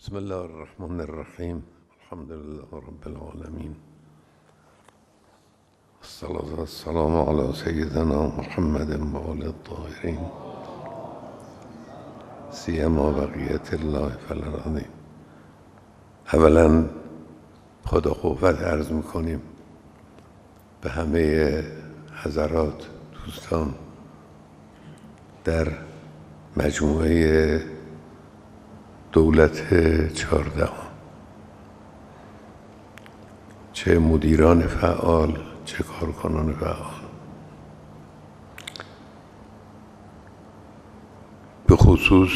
بسم الله الرحمن الرحیم. الحمد لله رب العالمین. الصلاة والسلام علی سیدنا محمد و آل الطاهرین سیما بقیت الله فی الارض. اولا خدا قوت عرض میکنیم به همه حضرات دوستان در مجموعه دولت 14، چه مدیران فعال چه کارکنان فعال، به خصوص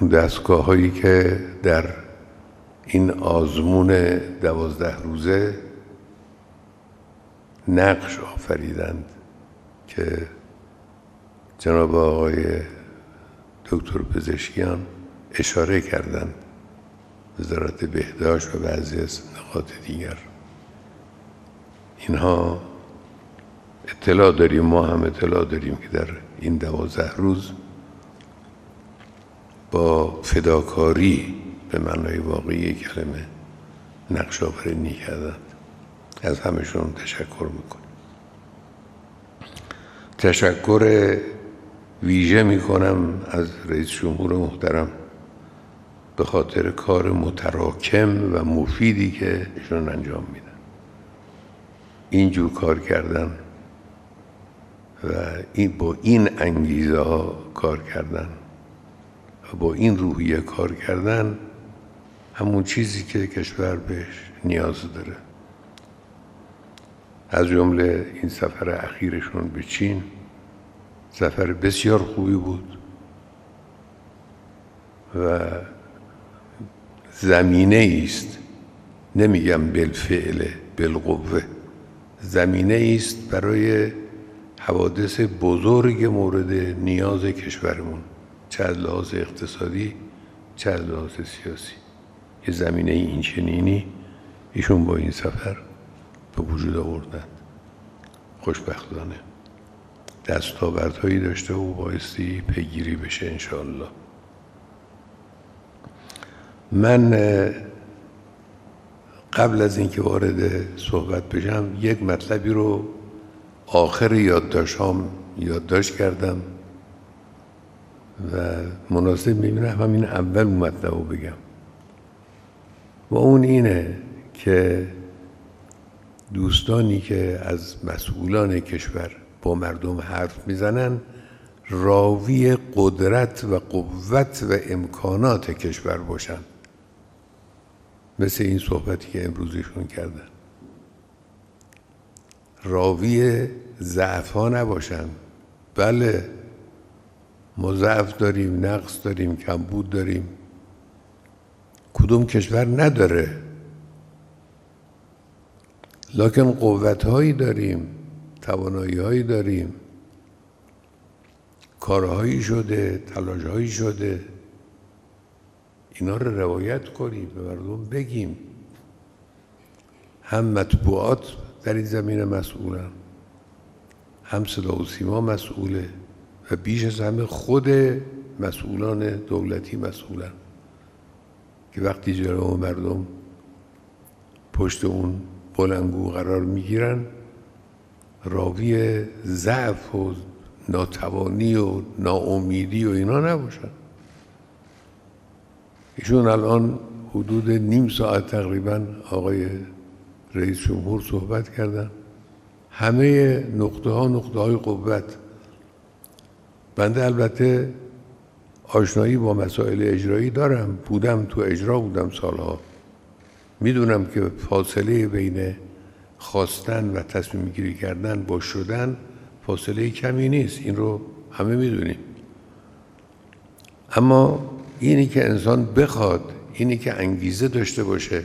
اون دستگاه هایی که در این آزمون 12 روزه نقش آفریدند که جناب آقای دکتر پزشکیان اشاره کردند، وزارت بهداشت و بعضی از نقاط دیگر. اینها اطلاع داریم، ما هم اطلاع داریم که در این 12 روز با فداکاری به معنای واقعی کلمه نقش آفرینی کردند. از همشون تشکر میکنم. تشکر ویژه میکنم از رئیس جمهور محترم به خاطر کار متراکم و مفیدی که ایشون انجام میدن. اینجور کار کردن و با این انگیزه ها کار کردن و با این روحیه کار کردن همون چیزی که کشور بهش نیاز داره. از جمله این سفر اخیرشون به چین سفر بسیار خوبی بود و زمینه است، نمیگم بالفعل بالقوه، زمینه است برای حوادث بزرگ مورد نیاز کشورمون، چه از لحاظ اقتصادی چه از لحاظ سیاسی. یه زمینه این چنینی ایشون با این سفر به وجود آوردند. خوشبختانه دستاوردهایی داشته و بایستی پیگیری بشه انشاءالله. من قبل از اینکه وارد صحبت بشم یک مطلبی رو آخر یادداشت کردم و مناسب می‌بینم همین اول اون مطلب رو بگم و اون اینه که دوستانی که از مسئولان کشور با مردم حرف میزنن راوی قدرت و قوت و امکانات کشور باشن، مثل این صحبتی که امروزشون کردن. راوی ضعف ها نباشن. بله ما ضعف داریم، نقص داریم، کمبود داریم، کدوم کشور نداره، لکن قوت هایی داریم، توانایی هایی داریم، کارهایی شده، تلاش هایی شده. اینا رو روایت کنیم، به مردم بگیم. هم مطبوعات در این زمینه مسئولن، هم صدا و سیما مسئوله و بیش از همه خود مسئولان دولتی مسئولن که وقتی جلوی مردم پشت اون بلندگو قرار میگیرن راوی ضعف و ناتوانی و ناامیدی و اینا نباشن. ایشون الان حدود نیم ساعت تقریبا آقای رئیس جمهور صحبت کردن. همه نقطه های قوت. بنده البته آشنایی با مسائل اجرایی دارم، تو اجرا بودم سالها، میدونم که فاصله بین خواستن و تصمیم گیری کردن با شدن فاصله کمی نیست، این رو همه میدونیم. اما اینی که انسان بخواد، اینی که انگیزه داشته باشه،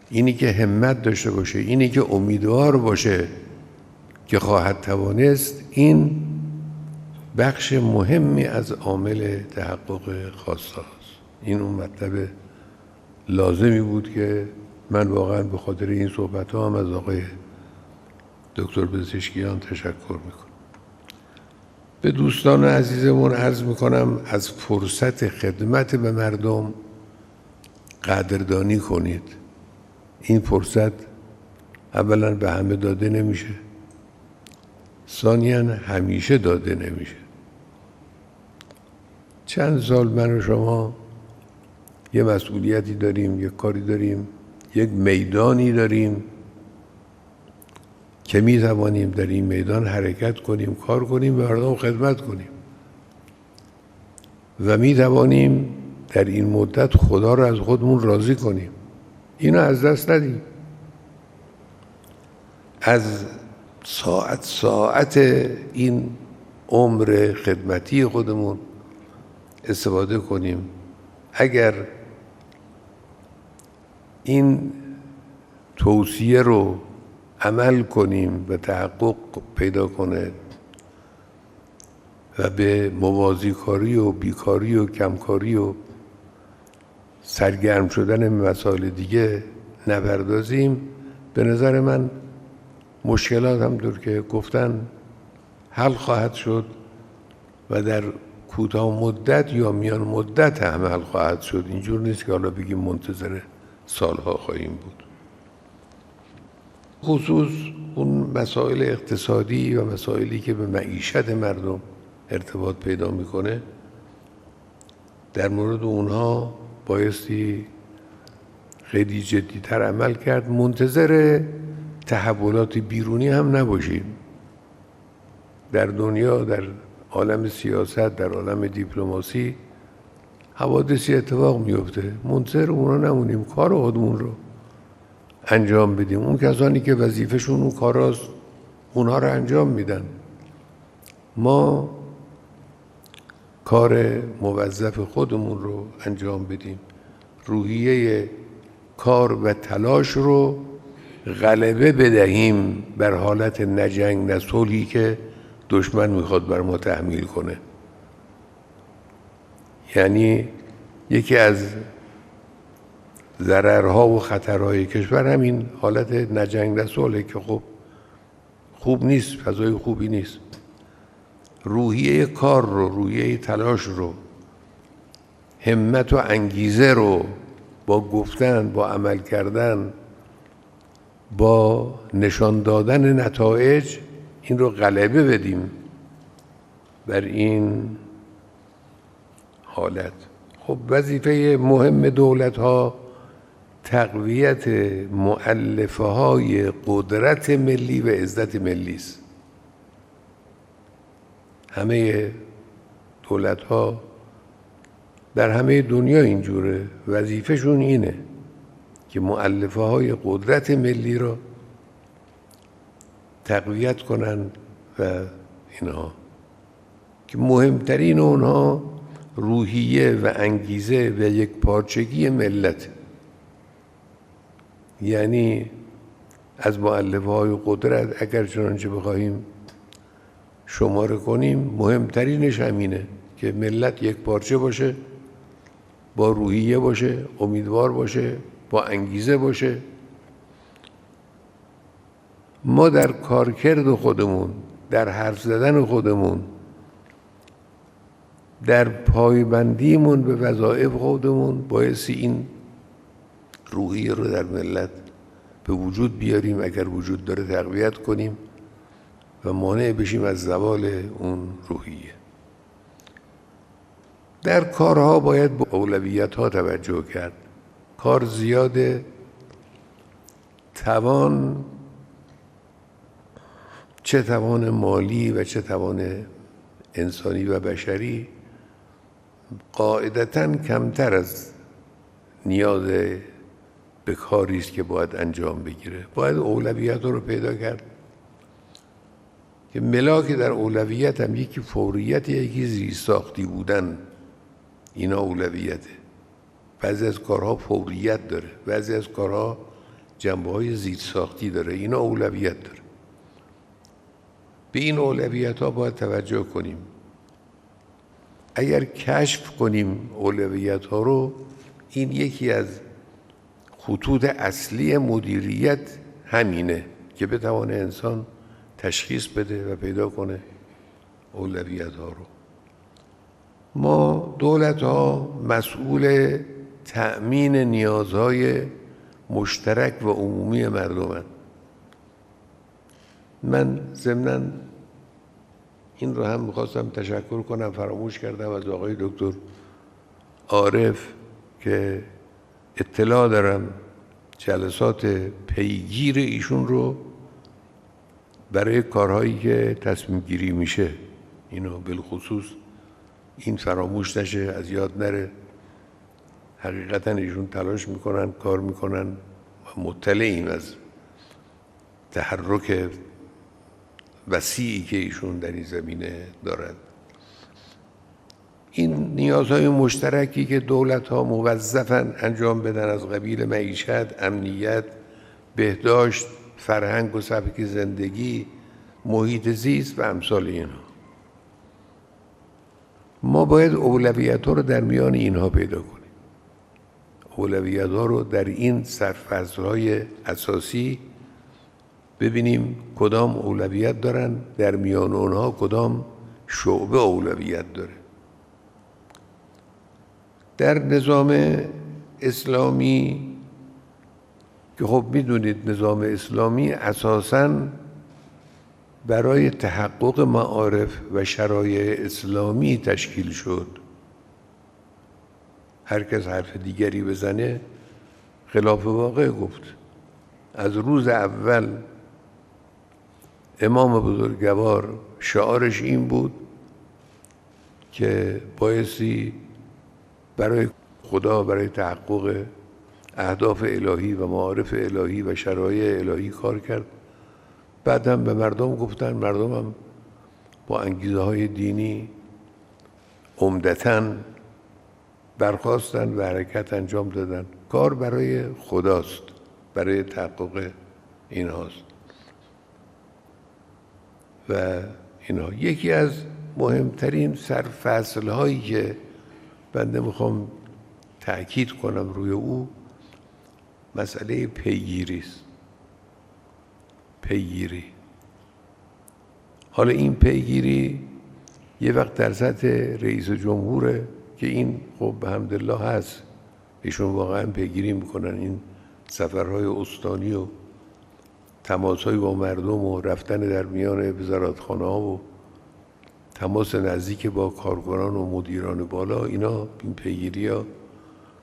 اینی که همت داشته باشه، اینی که امیدوار باشه که خواهد توانست، این بخش مهمی از عامل تحقق خواسته است. این اون مطلب لازمی بود که من واقعا به خاطر این صحبت ها هم از آقای دکتر پزشکیان تشکر میکنم. به دوستان عزیزمون عرض میکنم از فرصت خدمت به مردم قدردانی کنید. این فرصت اولا به همه داده نمیشه، ثانیاً همیشه داده نمیشه. چند سال من و شما یه مسئولیتی داریم، یک کاری داریم، یک میدانی داریم که می توانیم در این میدان حرکت کنیم، کار کنیم، به مردم خدمت کنیم و می توانیم در این مدت خدا را از خودمون راضی کنیم. اینو از دست ندیم. از ساعت این عمر خدمتی خودمون استفاده کنیم. اگر این توصیه رو عمل کنیم و تحقق پیدا کنه و به موازی کاری و بیکاری و کمکاری و سرگرم شدن مسائل دیگه نپردازیم، به نظر من مشکلات همطور که گفتن حل خواهد شد و در کوتاه مدت یا میان مدت هم حل خواهد شد. اینجور نیست که حالا بگیم منتظر سالها خواهیم بود. خصوص اون مسائل اقتصادی و مسائلی که به معیشت مردم ارتباط پیدا میکنه، در مورد اونها بایستی خیلی جدی‌تر عمل کرد. منتظر تحولات بیرونی هم نباشیم. در دنیا، در عالم سیاست، در عالم دیپلماسی حوادثی اتفاق میفته، منتظر اونا نمونیم، کار خودمون رو انجام بدیم. اون کسانی که وظیفه‌شون اون کاراست اونها رو انجام میدن. ما کار موظف خودمون رو انجام بدیم. روحیه کار و تلاش رو غلبه بدهیم بر حالت نه جنگ نه صلحی که دشمن میخواد بر ما تحمیل کنه. یعنی یکی از ضررها و خطرهای کشور همین حالت نه جنگ نه صلحه که خب خوب نیست، فضای خوبی نیست. روحیه کار رو، روحیه تلاش رو، همت و انگیزه رو با گفتن، با عمل کردن، با نشان دادن نتایج، این رو غلبه بدیم بر این حالت. خب وظیفه مهم دولت ها تقویت مؤلفه های قدرت ملی و عزت ملی است. همه دولت ها در همه دنیا اینجوره، وظیفهشون اینه که مؤلفه های قدرت ملی را تقویت کنن و اینها که مهمترین اونها روحیه و انگیزه و یک پارچگی ملت. یعنی از مؤلفه های قدرت اگر چنانچه بخواهیم شماره کنیم، مهمترینش همینه که ملت یک پارچه باشه، با روحیه باشه، امیدوار باشه، با انگیزه باشه. ما در کارکرد خودمون، در حرف زدن خودمون، در پایبندیمون به وظایف خودمون بایستی این روحیه رو در ملت به وجود بیاریم. اگر وجود داره تقویت کنیم و مانع بشیم از زوال اون روحیه. در کارها باید به اولویت ها توجه کرد. کار زیاده، توان، چه توان مالی و چه توان انسانی و بشری، قاعدتاً کمتر از نیاز به کاری است که باید انجام بگیره. باید اولویت رو پیدا کرد که ملاک در اولویت هم یکی فوریت، یکی زیرساختی بودن. اینا اولویته. بعضی از کارها فوریت داره، بعضی از کارها جنبه‌های زیرساختی داره. اینا اولویت داره. به این اولویت ها باید توجه کنیم. اگر کشف کنیم اولویت ها رو، این یکی از خطوط اصلی مدیریت همینه که بتوانه انسان تشخیص بده و پیدا کنه اولویت ها رو. ما دولت ها مسئول تأمین نیازهای مشترک و عمومی مردمند. من ضمناً این رو هم میخواستم تشکر کنم، فراموش کردم، از آقای دکتر عارف که اطلاع دارم جلسات پیگیر ایشون رو برای کارهایی که تصمیم گیری میشه، اینو بالخصوص این فراموش نشه، از یاد نره. حقیقتا ایشون تلاش میکنن، کار میکنن و مطلعیم از تحرک وسیعی که ایشون در این زمینه دارد. این نیازهای مشترکی که دولت‌ها موظفن انجام بدن از قبیل معیشت، امنیت، بهداشت، فرهنگ و سبک زندگی، محیط زیست و امثال اینها، ما باید اولویت‌ها رو در میان اینها پیدا کنیم. اولویت‌ها رو در این سرفصل‌های اساسی ببینیم کدام اولویت دارن، در میان اونها کدام شعبه اولویت داره. در نظام اسلامی که خب میدونید نظام اسلامی اساساً برای تحقق معارف و شرایع اسلامی تشکیل شد. هر کس حرف دیگری بزنه خلاف واقع گفت. از روز اول امام بزرگوار شعارش این بود که بایستی برای خدا، برای تحقق اهداف الهی و معارف الهی و شرایع الهی کار کرد. بعد هم به مردم گفتن، مردم هم با انگیزه های دینی عمدتاً برخاستن و حرکت انجام دادن. کار برای خداست، برای تحقق این هاست. و اینا یکی از مهمترین سرفصل هایی که بنده میخوام تأکید کنم روی او، مسئله پیگیری است. پیگیری. حالا این پیگیری یه وقت در سطح رئیس جمهوره که این خب به حمدالله هست، ایشون واقعا پیگیری میکنن. این سفرهای استانی و تماسهای با مردم و رفتن در میان وزارتخانه ها و تماس نزدیک با کارکنان و مدیران بالا، اینا این پیگیری ها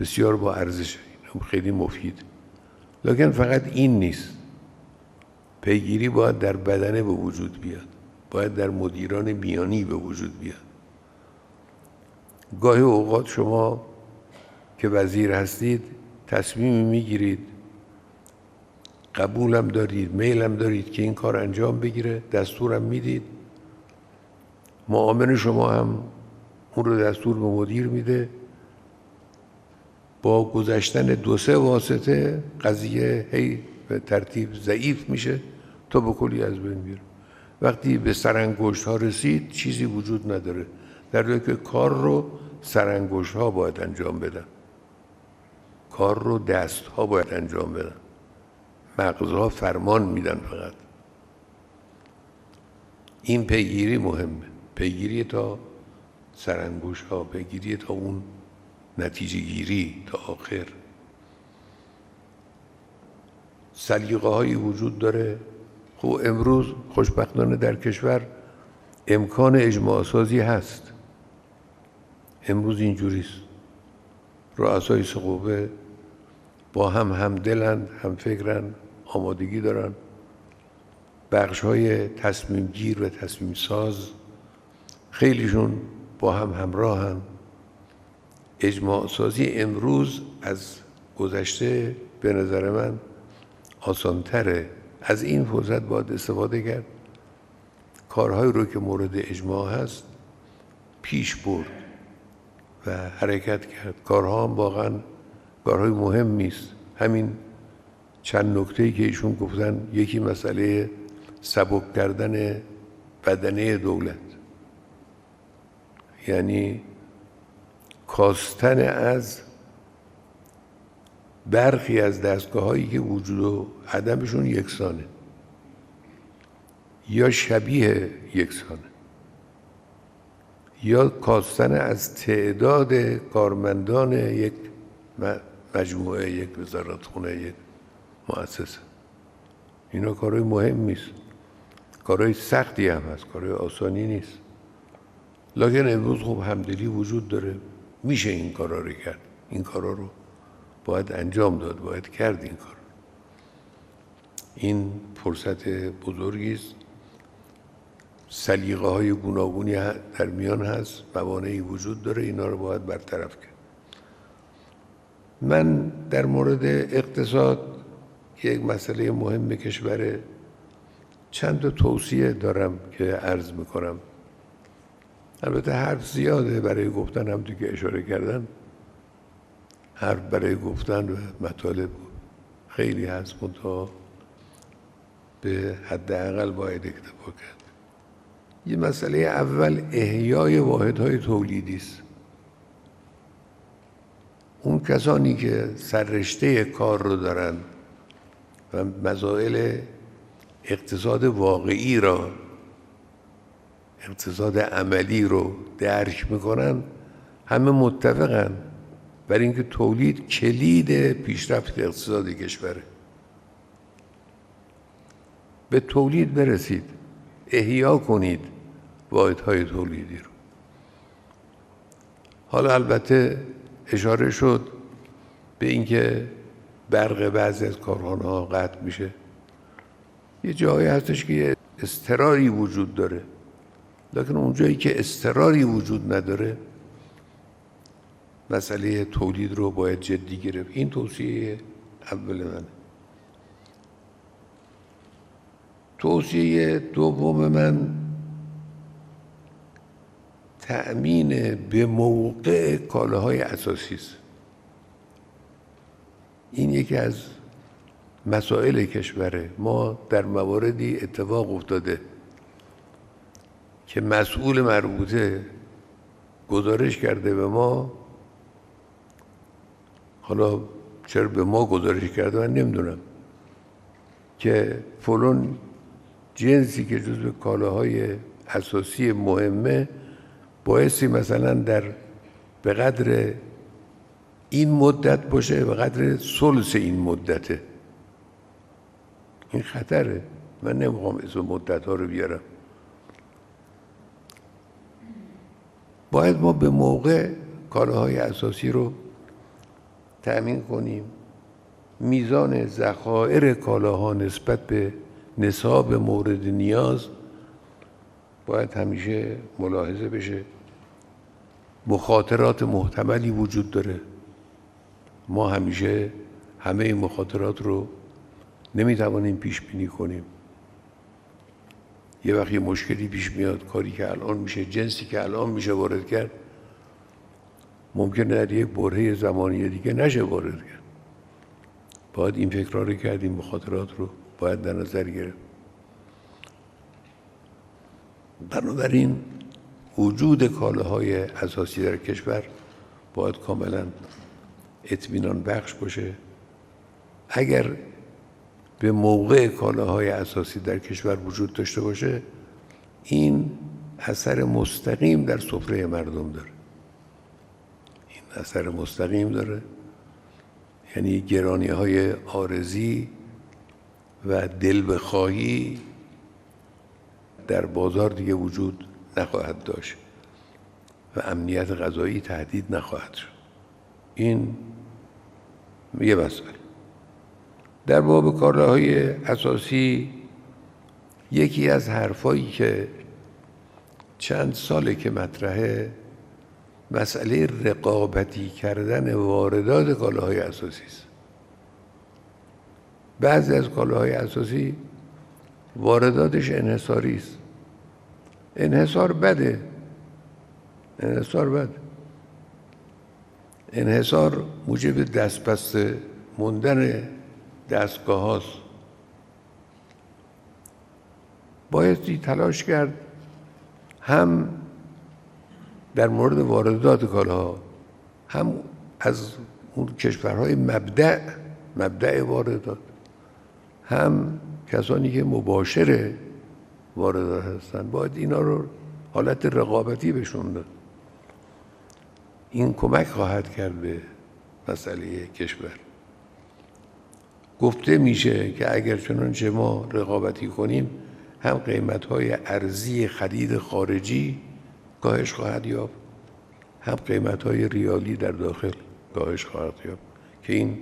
بسیار با ارزش، خیلی مفید. لکن فقط این نیست. پیگیری باید در بدنه به وجود بیاد، باید در مدیران میانی به وجود بیاد. گاهی اوقات شما که وزیر هستید تصمیمی میگیرید، قبولم دارید، میلم دارید که این کار انجام بگیره، دستورم میدید، معاون شما هم اون رو دستور به مدیر میده. با گذشتن 2-3 واسطه قضیه هی به ترتیب ضعیف میشه تا به کلی از بین میره. وقتی به سرانگشت ها رسید چیزی وجود نداره، در حالی که کار رو سرانگشت ها باید انجام بدن، کار رو دست ها باید انجام بدن، مغزها فرمان میدن فقط. این پیگیری مهمه، پیگیری تا سرانگشت ها، پیگیری تا اون نتیجه گیری تا آخر. سلیقه هایی وجود داره. خب امروز خوشبختانه در کشور امکان اجماع سازی هست. امروز اینجوریست، رؤسای سه قوه با هم همدلند، هم فکرند، آمادگی دارن. بخش های تصمیم گیر و تصمیم ساز خیلیشون با هم همراهن. اجماع سازی امروز از گذشته به نظر من آسانتره. از این فرصت باید استفاده کرد، کارهایی رو که مورد اجماع هست پیش برد و حرکت کرد. کارها هم واقعا کارهای مهمی است. همین چند نکته‌ای که ایشون گفتن، یکی مسئله سبک کردن بدنه دولت، یعنی کاستن از برخی از دستگاه‌هایی که وجود و عدمشون یکسانه یا شبیه یکسانه، یا کاستن از تعداد کارمندان یک مجموعه، یک وزارتخونه، یک مؤسسه. اینا کارهای مهمی است، کارهای سختی هم هست، کارهای آسانی نیست. لکن امروز خب همدلی وجود داره، میشه این کارا رو کرد. این کارا رو باید انجام داد، باید کرد این کار. این فرصت بزرگی است. سلیقه های گوناگونی در میان هست، موانعی وجود داره، اینا رو باید برطرف کرد. من در مورد اقتصاد که یک مسئله مهم کشوره چند تا توصیه دارم که عرض میکنم. البته حرف زیاده برای گفتن، هم تو که اشاره کردن حرف برای گفتن و مطالب خیلی هست، منتها به حداقل باید اکتفا کرد. یه مسئله اول احیای واحدهای تولیدی است. اون کسانی که سررشته کار رو دارن و مسائل اقتصاد واقعی را، اقتصاد عملی رو درک میکنن، همه متفقن بر اینکه تولید کلید پیشرفت اقتصاد کشوره. به تولید برسید، احیا کنید واحدهای تولیدی رو. حالا البته اشاره شد به اینکه برق بعضی از کارخانه‌ها قطع میشه. یه جایی هستش که یه اضطراری وجود داره، لکن اونجایی که اضطراری وجود نداره مسئله تولید رو باید جدی گرفت. این توصیه اول منه. توصیه دوم من تأمین به موقع کالاهای اساسی است. این یکی از مسائل کشوره. ما در مواردی اتفاق افتاده که مسئول مربوطه گزارش کرده به ما، حالا چرا به ما گزارش کرده من نمیدونم، که فلان جنسی که جزو کالاهای اساسی مهمه بایستی مثلا به قدر این مدت باشه، به قدر ثلث این مدته. این خطره. من نمیخوام اسم مدت ها رو بیارم. باید ما به موقع کالاهای اساسی رو تأمین کنیم. میزان ذخایر کالاها نسبت به نصاب مورد نیاز باید همیشه ملاحظه بشه. مخاطرات محتملی وجود داره. ما همیشه همه این مخاطرات رو نمیتوانیم پیش بینی کنیم. یه وقتی مشکلی پیش میاد، کاری که الان میشه، جنسی که الان میشه وارد کرد، ممکنه در یک برهه زمانی دیگه نشه وارد کرد. باید این فکرها رو کرد، این مخاطرات رو باید در نظر گرفت. بنابراین وجود کالاهای اساسی در کشور باید کاملا اطمینان بخش باشه. اگر به موقع کالاهای اساسی در کشور وجود داشته باشه، این اثر مستقیم در سفره مردم داره. این اثر مستقیم داره، یعنی گرانی‌های عارضی و دل بخواهی در بازار دیگه وجود نخواهد داشت و امنیت غذایی تهدید نخواهد شد. این یه مسئله. در باب کالاهای اساسی یکی از حرفایی که چند ساله که مطرحه، مسئله رقابتی کردن واردات کالاهای اساسی است. بعضی از کالاهای اساسی وارداتش انحصاری است. انحصار بده. انحصار موجب دستبسته موندن دستگاه هاست. بایستی تلاش کرد هم در مورد واردات کالاها، هم از اون کشورهای مبدأ واردات، هم کسانی که مباشر واردات هستند، باید اینا رو حالت رقابتی بهشون داد. این کمک خواهد کرد به مسئله کشور. گفته میشه که اگر چنانچه ما رقابتی کنیم هم قیمت‌های ارزی خرید خارجی کاهش خواهد یافت، هم قیمت‌های ریالی در داخل کاهش خواهد یافت که این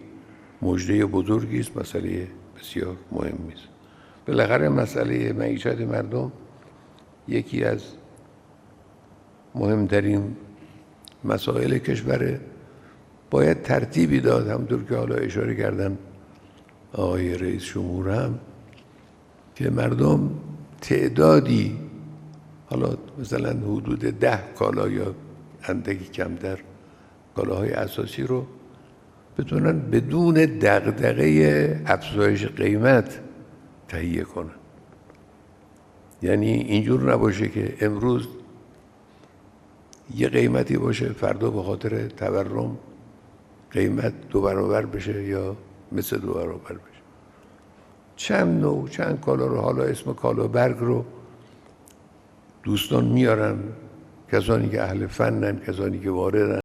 مژده بزرگی است، مسئله بسیار مهمی است. بالاخره مسئله معیشت مردم یکی از مهمترین مسائل کشوره. باید ترتیبی داد، همونطور که حالا اشاره کردن آقای رئیس جمهور هم، که مردم تعدادی، حالا مثلا حدود 10 کالا یا اندکی کمتر کالاهای اساسی رو بتونن بدون دغدغه افزایش قیمت تهیه کنن. یعنی اینجور نباشه که امروز یه قیمتی باشه، فردا به خاطر تورم قیمت 2 برابر بشه یا مثل 2 برابر بشه. چند نوع، چند کالا رو، حالا اسم کالا برگ رو دوستان میارن، کسانی که اهل فنن، کسانی که واردن،